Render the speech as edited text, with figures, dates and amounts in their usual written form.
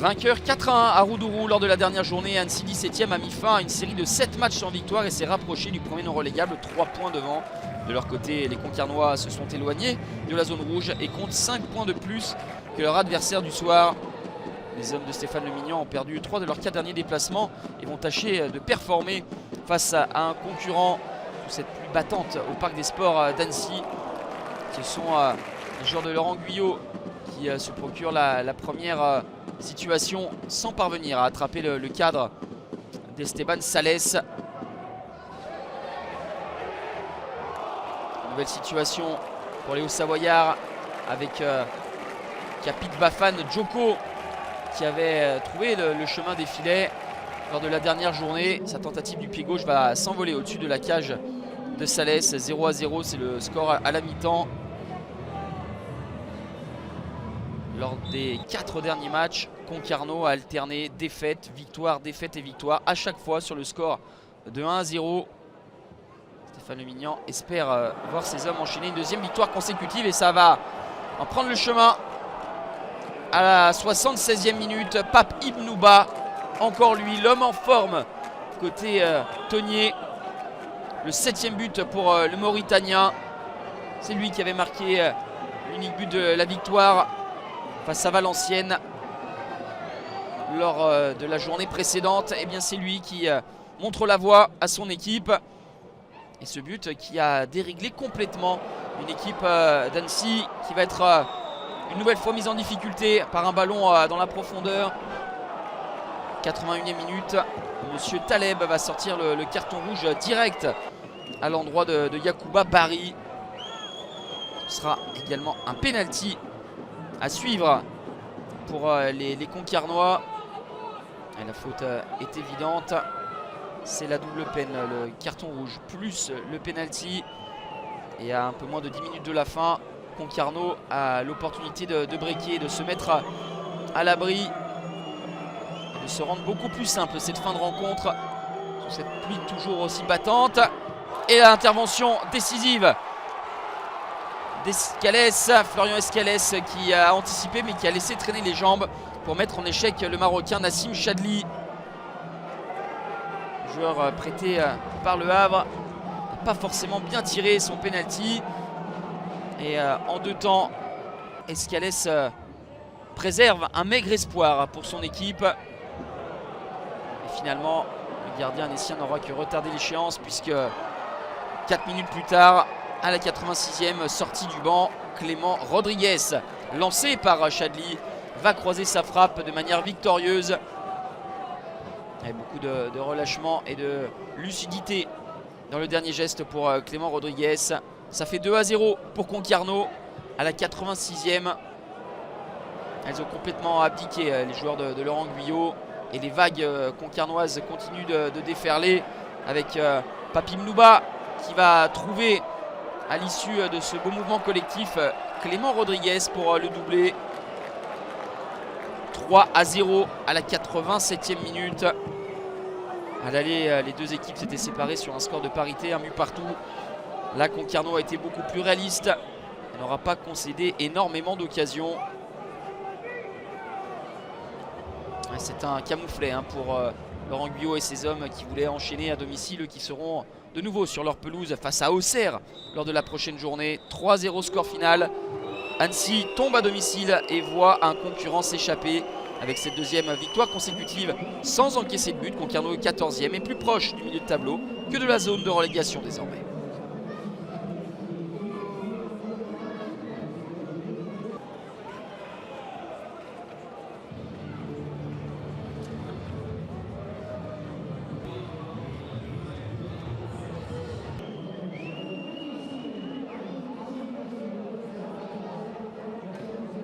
Vainqueur 4-1 à Roudourou lors de la dernière journée. Annecy 17e a mis fin à une série de 7 matchs sans victoire et s'est rapproché du premier non relégable, 3 points devant. De leur côté, les Concarnois se sont éloignés de la zone rouge et comptent 5 points de plus que leur adversaire du soir. Les hommes de Stéphane Le Mignan ont perdu 3 de leurs 4 derniers déplacements et vont tâcher de performer face à un concurrent sous cette pluie battante au Parc des Sports d'Annecy. Ce sont les joueurs de Laurent Guyot qui se procurent la première situation sans parvenir à attraper le cadre d'Esteban Sales. Nouvelle situation pour les Hauts-Savoyards avec Capit Bafan Djoko qui avait trouvé le chemin des filets lors de la dernière journée. Sa tentative du pied gauche va s'envoler au-dessus de la cage de Sales. 0-0, c'est le score à la mi-temps. Lors des 4 derniers matchs, Concarneau a alterné défaite, victoire, défaite et victoire, à chaque fois sur le score de 1-0. Stéphane Le Mignan espère voir ses hommes enchaîner une deuxième victoire consécutive et ça va en prendre le chemin. À la 76e minute, Pape Ibnouba, encore lui, l'homme en forme côté Tonnier. Le 7e but pour le Mauritanien. C'est lui qui avait marqué l'unique but de la victoire face à Valenciennes lors de la journée précédente. Et bien c'est lui qui montre la voie à son équipe. Et ce but qui a déréglé complètement une équipe d'Annecy qui va être une nouvelle fois mise en difficulté par un ballon dans la profondeur. 81e minute, Monsieur Taleb va sortir le carton rouge direct à l'endroit de Yacouba Barry. Ce sera également un penalty à suivre pour les Concarnois. Et la faute est évidente. C'est la double peine, le carton rouge plus le penalty. Et à un peu moins de 10 minutes de la fin, Concarneau a l'opportunité de breaker, de se mettre à l'abri, de se rendre beaucoup plus simple cette fin de rencontre sous cette pluie toujours aussi battante. Et l'intervention décisive d'Escalès, Florian Escalès qui a anticipé mais qui a laissé traîner les jambes pour mettre en échec le Marocain Nassim Chadli. Joueur prêté par le Havre, n'a pas forcément bien tiré son penalty. Et en 2 temps, Escalès préserve un maigre espoir pour son équipe. Et finalement, le gardien annécien n'aura que retardé l'échéance puisque 4 minutes plus tard, à la 86e, sortie du banc, Clément Rodriguez, lancé par Chadli, va croiser sa frappe de manière victorieuse. Avec beaucoup de relâchement et de lucidité dans le dernier geste pour Clément Rodriguez. Ça fait 2-0 pour Concarneau à la 86e. Elles ont complètement abdiqué, les joueurs de Laurent Guyot. Et les vagues concarnoises continuent de déferler avec Pape Ibnouba qui va trouver à l'issue de ce beau mouvement collectif Clément Rodriguez pour le doubler. 3-0 à la 87e minute. À l'aller, les deux équipes s'étaient séparées sur un score de parité, un but partout. Là, Concarneau a été beaucoup plus réaliste. Il n'aura pas concédé énormément d'occasions. C'est un camouflet pour Laurent Guyot et ses hommes qui voulaient enchaîner à domicile, qui seront de nouveau sur leur pelouse face à Auxerre lors de la prochaine journée. 3-0 score final. Annecy tombe à domicile et voit un concurrent s'échapper avec cette deuxième victoire consécutive sans encaisser de but. Concarneau est 14e et plus proche du milieu de tableau que de la zone de relégation désormais.